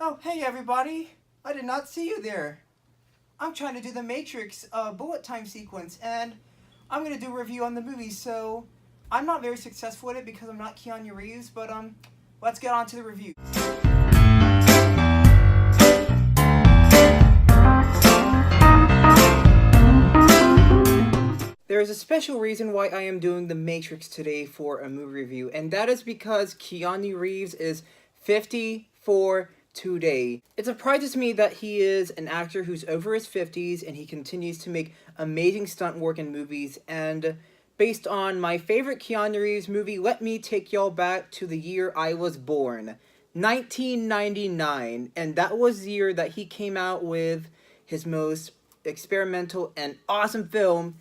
Oh, hey everybody! I did not see you there. I'm trying to do the Matrix bullet time sequence, and I'm gonna do a review on the movie. So I'm not very successful at it because I'm not Keanu Reeves. But let's get on to the review. There is a special reason why I am doing The Matrix today for a movie review, and that is because Keanu Reeves is 54 today. It surprises me that he is an actor who's over his 50s and he continues to make amazing stunt work in movies. And based on my favorite Keanu Reeves movie, let me take y'all back to the year I was born, 1999, and that was the year that he came out with his most experimental and awesome film,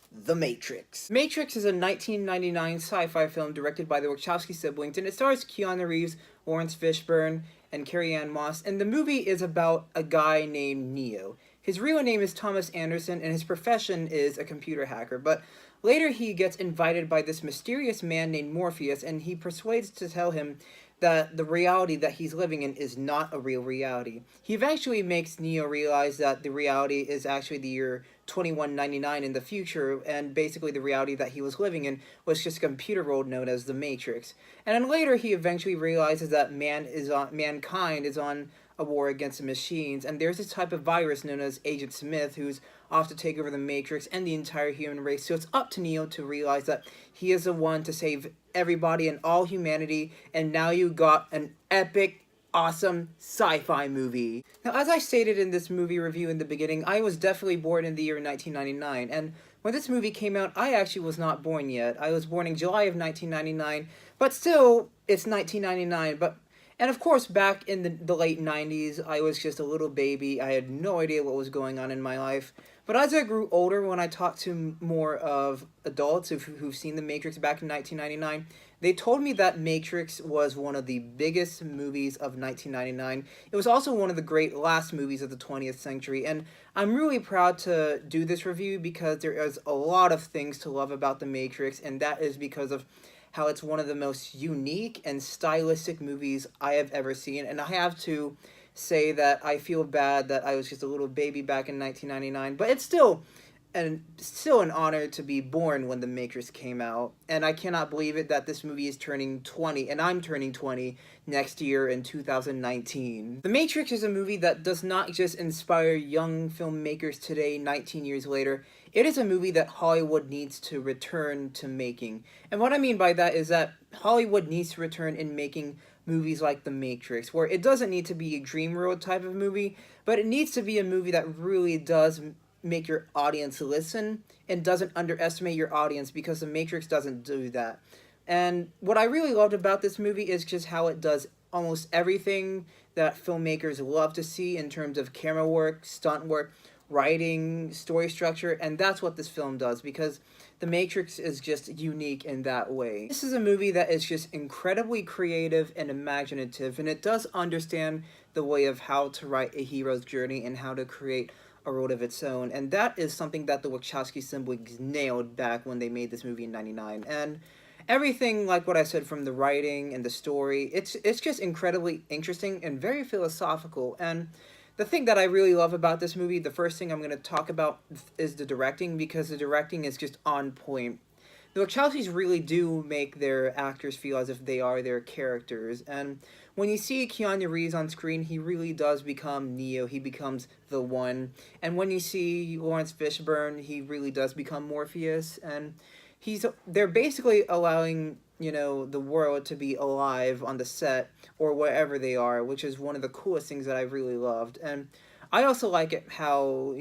The Matrix. Matrix is a 1999 sci-fi film directed by the Wachowskis siblings, and it stars Keanu Reeves, Laurence Fishburne, and Carie-Anne Moss, and the movie is about a guy named Neo. His real name is Thomas Anderson, and his profession is a computer hacker, but later he gets invited by this mysterious man named Morpheus, and he persuades to tell him that the reality that he's living in is not a real reality. He eventually makes Neo realize that the reality is actually the year 2199 in the future, and basically the reality that he was living in was just a computer world known as the Matrix. And then later he eventually realizes that mankind is on a war against the machines, and there's this type of virus known as Agent Smith who's off to take over the Matrix and the entire human race. So it's up to Neo to realize that he is the one to save everybody and all humanity, and now you got an epic, awesome sci-fi movie. Now, as I stated in this movie review in the beginning, I was definitely born in the year 1999, and when this movie came out, I actually was not born yet. I was born in July of 1999, but still, it's 1999, and of course, back in the late 90s, I was just a little baby. I had no idea what was going on in my life. But as I grew older, when I talked to more of adults who've seen The Matrix back in 1999, they told me that Matrix was one of the biggest movies of 1999. It was also one of the great last movies of the 20th century, and I'm really proud to do this review because there is a lot of things to love about The Matrix, and that is because of how it's one of the most unique and stylistic movies I have ever seen. And I have to say that I feel bad that I was just a little baby back in 1999, but it's still an honor to be born when The Matrix came out, and I cannot believe it that this movie is turning 20, and I'm turning 20 next year in 2019. The Matrix is a movie that does not just inspire young filmmakers today, 19 years later. It is a movie that Hollywood needs to return to making. And what I mean by that is that Hollywood needs to return in making movies like The Matrix, where it doesn't need to be a dream world type of movie, but it needs to be a movie that really does make your audience listen and doesn't underestimate your audience, because The Matrix doesn't do that. And what I really loved about this movie is just how it does almost everything that filmmakers love to see in terms of camera work, stunt work, writing, story structure, and that's what this film does, because The Matrix is just unique in that way. This is a movie that is just incredibly creative and imaginative, and it does understand the way of how to write a hero's journey and how to create a world of its own, and that is something that the Wachowski siblings nailed back when they made this movie in 99. And everything, like what I said, from the writing and the story, it's just incredibly interesting and very philosophical. And the thing that I really love about this movie, the first thing I'm going to talk about is the directing, because the directing is just on point. The Wachowskis really do make their actors feel as if they are their characters, and when you see Keanu Reeves on screen, he really does become Neo, he becomes the One, and when you see Laurence Fishburne, he really does become Morpheus, and they're basically allowing, the world to be alive on the set, or wherever they are, which is one of the coolest things that I've really loved. And I also like it how,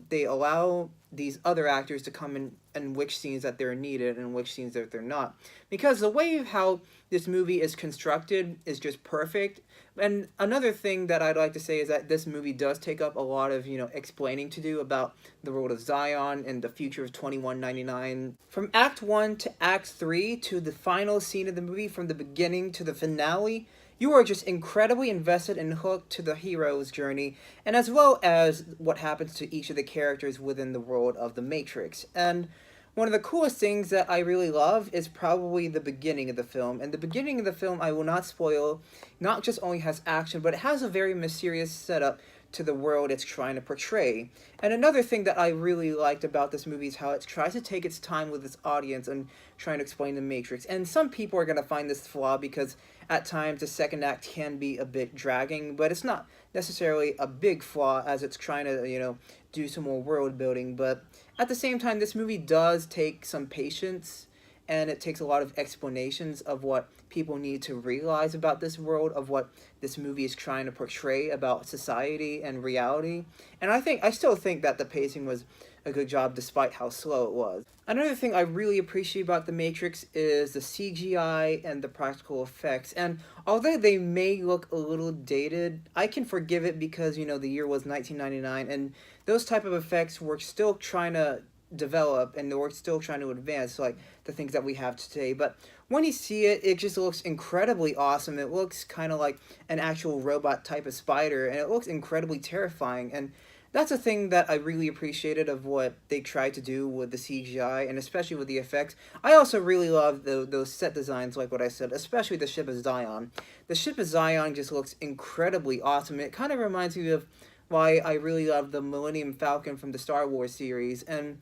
they allow these other actors to come in which scenes that they're needed and which scenes that they're not. Because the way how this movie is constructed is just perfect. And another thing that I'd like to say is that this movie does take up a lot of, explaining to do about the world of Zion and the future of 2199. From Act 1 to Act 3 to the final scene of the movie, from the beginning to the finale, you are just incredibly invested and hooked to the hero's journey, and as well as what happens to each of the characters within the world of The Matrix. And one of the coolest things that I really love is probably the beginning of the film. And the beginning of the film, I will not spoil, not just only has action, but it has a very mysterious setup to the world it's trying to portray. And another thing that I really liked about this movie is how it tries to take its time with its audience and trying to explain the Matrix. And some people are going to find this flaw because at times the second act can be a bit dragging, but it's not necessarily a big flaw as it's trying to, do some more world building. But at the same time, this movie does take some patience and it takes a lot of explanations of what people need to realize about this world, of what this movie is trying to portray about society and reality. And I still think that the pacing was a good job despite how slow it was. Another thing I really appreciate about The Matrix is the CGI and the practical effects. And although they may look a little dated, I can forgive it because, the year was 1999 and those type of effects were still trying to develop and we're still trying to advance like the things that we have today. But when you see it, it just looks incredibly awesome. It looks kind of like an actual robot type of spider and it looks incredibly terrifying. And that's a thing that I really appreciated of what they tried to do with the CGI and especially with the effects. I also really love those set designs, like what I said, especially the ship of Zion. The ship of Zion just looks incredibly awesome. It kind of reminds me of why I really love the Millennium Falcon from the Star Wars series. And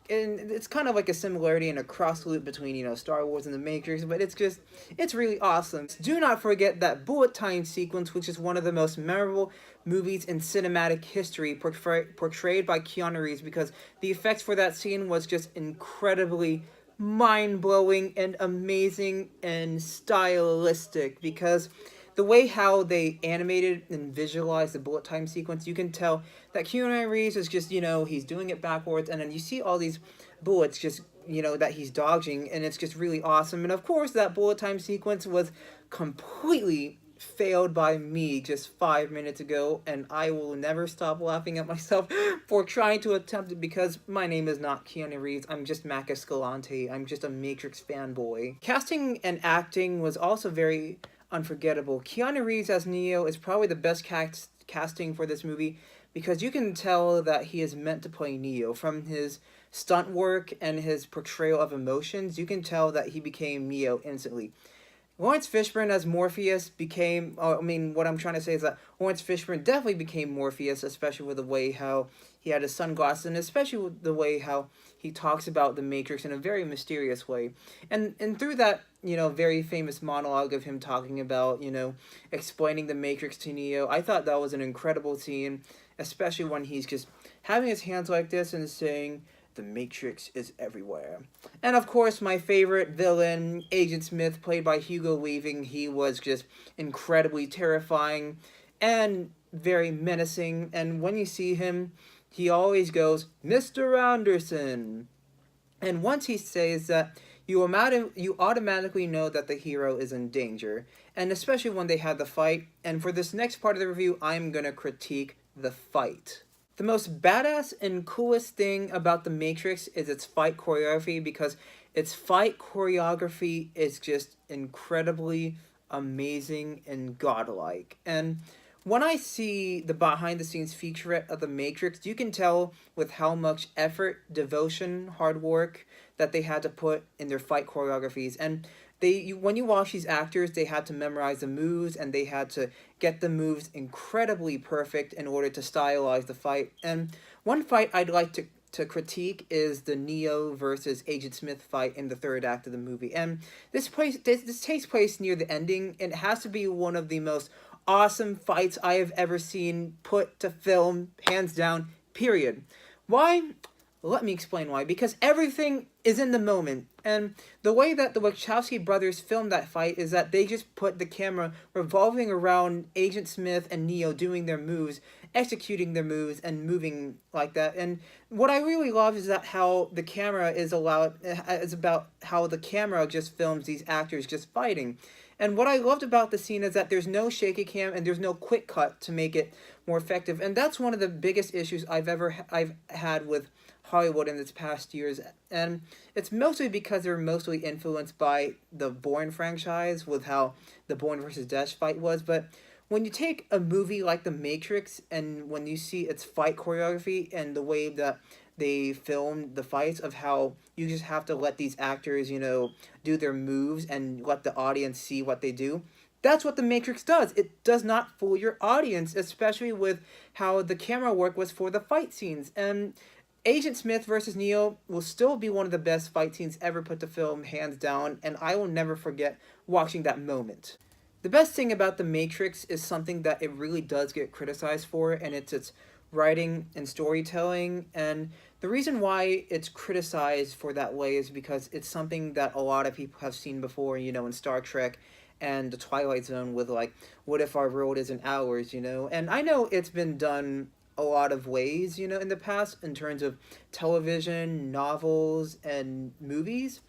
it's kind of like a similarity and a cross loop between Star Wars and the Matrix, but it's really awesome. Do not forget that bullet time sequence, which is one of the most memorable movies in cinematic history, portrayed by Keanu Reeves, because the effects for that scene was just incredibly mind-blowing and amazing and stylistic, because the way how they animated and visualized the bullet time sequence, you can tell that Keanu Reeves is just, he's doing it backwards, and then you see all these bullets just, that he's dodging, and it's just really awesome. And of course, that bullet time sequence was completely failed by me just 5 minutes ago, and I will never stop laughing at myself for trying to attempt it because my name is not Keanu Reeves. I'm just Mac Escalante. I'm just a Matrix fanboy. Casting and acting was also very unforgettable. Keanu Reeves as Neo is probably the best casting for this movie because you can tell that he is meant to play Neo. From his stunt work and his portrayal of emotions, you can tell that he became Neo instantly. Laurence Fishburne as Morpheus became, what I'm trying to say is that Laurence Fishburne definitely became Morpheus, especially with the way how he had his sunglasses, and especially with the way how he talks about the Matrix in a very mysterious way. And through that, very famous monologue of him talking about, explaining the Matrix to Neo, I thought that was an incredible scene, especially when he's just having his hands like this and saying, "The Matrix is everywhere." And of course, my favorite villain, Agent Smith, played by Hugo Weaving, he was just incredibly terrifying and very menacing. And when you see him, he always goes, "Mr. Anderson." And once he says that, you automatically know that the hero is in danger. And especially when they have the fight. And for this next part of the review, I'm going to critique the fight. The most badass and coolest thing about The Matrix is its fight choreography, because its fight choreography is just incredibly amazing and godlike. And when I see the behind-the-scenes featurette of The Matrix, you can tell with how much effort, devotion, hard work that they had to put in their fight choreographies. And when you watch these actors, they had to memorize the moves and they had to get the moves incredibly perfect in order to stylize the fight. And one fight I'd like to critique is the Neo versus Agent Smith fight in the third act of the movie. And this takes place near the ending, and it has to be one of the most awesome fights I have ever seen put to film, hands down, period. Why? Let me explain why. Because everything is in the moment. And the way that the Wachowski brothers filmed that fight is that they just put the camera revolving around Agent Smith and Neo doing their moves, executing their moves, and moving like that. And what I really love is that how the camera is about how the camera just films these actors just fighting. And what I loved about the scene is that there's no shaky cam and there's no quick cut to make it more effective. And that's one of the biggest issues I've had with Hollywood in its past years, and it's mostly because they're mostly influenced by the Bourne franchise with how the Bourne versus Dash fight was. But when you take a movie like The Matrix and when you see its fight choreography and the way that they filmed the fights, of how you just have to let these actors, do their moves and let the audience see what they do. That's what The Matrix does. It does not fool your audience, especially with how the camera work was for the fight scenes. And Agent Smith versus Neo will still be one of the best fight scenes ever put to film, hands down, and I will never forget watching that moment. The best thing about The Matrix is something that it really does get criticized for, and it's its writing and storytelling. And the reason why it's criticized for that way is because it's something that a lot of people have seen before, in Star Trek and The Twilight Zone, with like, what if our world isn't ours, And I know it's been done a lot of ways, in the past, in terms of television, novels, and movies.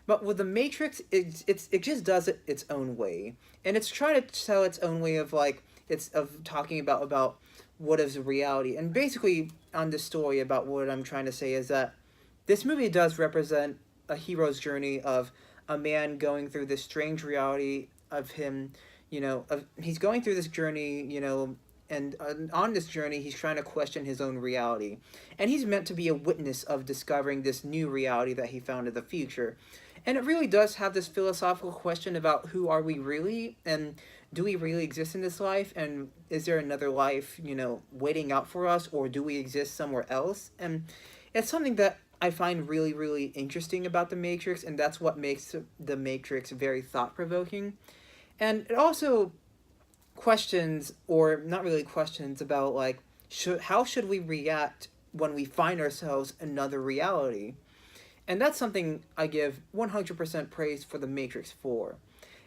But with The Matrix, it just does it its own way. And it's trying to tell its own way of, like, it's of talking about what is reality. And basically, on this story, about what I'm trying to say is that this movie does represent a hero's journey of a man going through this strange reality of him, he's going through this journey, and on this journey, he's trying to question his own reality. And he's meant to be a witness of discovering this new reality that he found in the future. And it really does have this philosophical question about who are we really, and do we really exist in this life, and is there another life, waiting out for us, or do we exist somewhere else? And it's something that I find really, really interesting about The Matrix, and that's what makes The Matrix very thought-provoking. And it also questions, or not really questions, about, like, how should we react when we find ourselves in another reality? And that's something I give 100% praise for The Matrix for.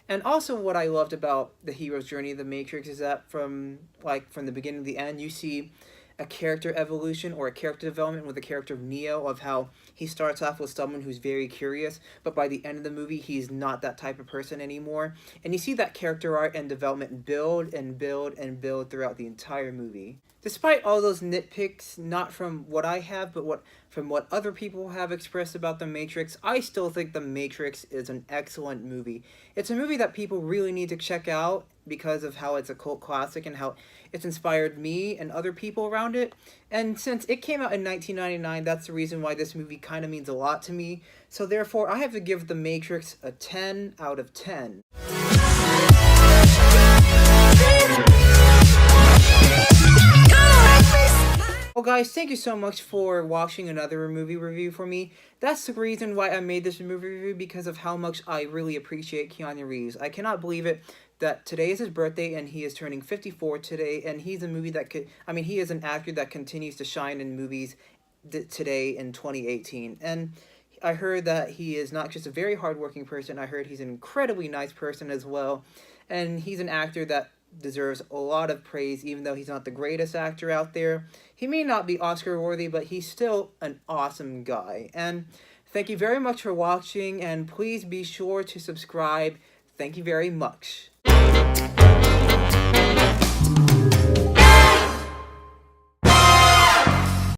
And also what I loved about the hero's journey of The Matrix is that from the beginning to the end, you see a character evolution or a character development with the character of Neo, of how he starts off with someone who's very curious, but by the end of the movie, he's not that type of person anymore. And you see that character art and development build and build and build throughout the entire movie. Despite all those nitpicks, not from what I have, but from what other people have expressed about The Matrix, I still think The Matrix is an excellent movie. It's a movie that people really need to check out because of how it's a cult classic and how it's inspired me and other people around it. And since it came out in 1999, that's the reason why this movie kind of means a lot to me. So therefore, I have to give The Matrix a 10 out of 10. Well guys, thank you so much for watching another movie review for me. That's the reason why I made this movie review, because of how much I really appreciate Keanu Reeves. I cannot believe it that today is his birthday and he is turning 54 today, and he's a movie that he is an actor that continues to shine in movies today in 2018. And I heard that he is not just a very hardworking person, I heard he's an incredibly nice person as well. And he's an actor that deserves a lot of praise, even though he's not the greatest actor out there. He may not be Oscar worthy, but he's still an awesome guy. And thank you very much for watching, and please be sure to subscribe. Thank you very much.